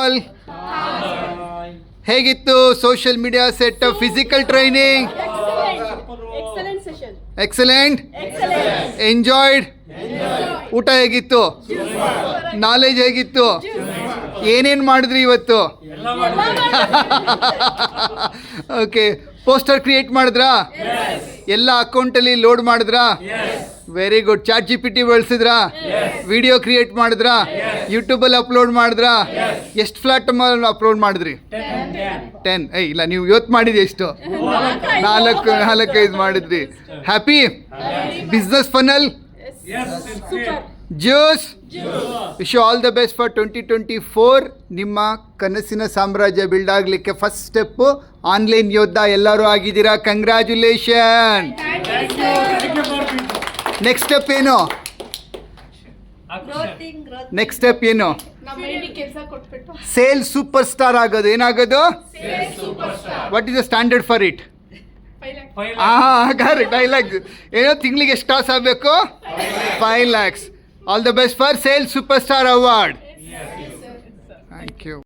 All. ಹೇಗಿತ್ತು social media set physical training? Excellent session. Excellent. Excellent. Enjoyed. ಊಟ ಹೇಗಿತ್ತು? Knowledge ಹೇಗಿತ್ತು? ಏನೇನು ಮಾಡಿದ್ರಿ ಇವತ್ತು? ಓಕೆ, ಪೋಸ್ಟರ್ ಕ್ರಿಯೇಟ್ ಮಾಡಿದ್ರಾ? ಎಲ್ಲ ಅಕೌಂಟಲ್ಲಿ ಲೋಡ್ ಮಾಡಿದ್ರಾ? Very good. ಚಾಟ್ GPT ಬಳಸಿದ್ರಾ? ವಿಡಿಯೋ ಕ್ರಿಯೇಟ್ ಮಾಡಿದ್ರಾ? ಯೂಟ್ಯೂಬಲ್ಲಿ ಅಪ್ಲೋಡ್ ಮಾಡಿದ್ರಾ? ಎಷ್ಟು ಪ್ಲಾಟ್ಫಾರ್ಮಲ್ಲಿ ಅಪ್ಲೋಡ್ ಮಾಡಿದ್ರಿ? 10. ಇಲ್ಲ, ನೀವು ಇವತ್ತು ಮಾಡಿದ್ದು ಎಷ್ಟು? 4-5 ಮಾಡಿದ್ರಿ. Happy? Business funnel? Super. Juice. Wish you all the best for 2024. ನಿಮ್ಮ ಕನಸಿನ ಸಾಮ್ರಾಜ್ಯ ಬಿಲ್ಡ್ ಆಗಲಿಕ್ಕೆ ಫಸ್ಟ್ ಸ್ಟೆಪ್ಪು ಆನ್ಲೈನ್ ಯೋಧ ಎಲ್ಲರೂ ಆಗಿದ್ದೀರಾ. ಕಂಗ್ರ್ಯಾಚುಲೇಷನ್. ನೆಕ್ಸ್ಟ್ ಸ್ಟೆಪ್ ಏನು? ನೆಕ್ಸ್ಟ್ ಸ್ಟೆಪ್ ಏನು? ಸೇಲ್ ಸೂಪರ್ ಸ್ಟಾರ್ ಆಗೋದು. ಏನಾಗೋದು? What is the standard for it? Correct. 5 lakhs. ಏನೋ ತಿಂಗಳಿಗೆ ಎಷ್ಟು ಕಾಸು ಆಗಬೇಕು? 5 lakhs. All the best for sale super star award. Thank you.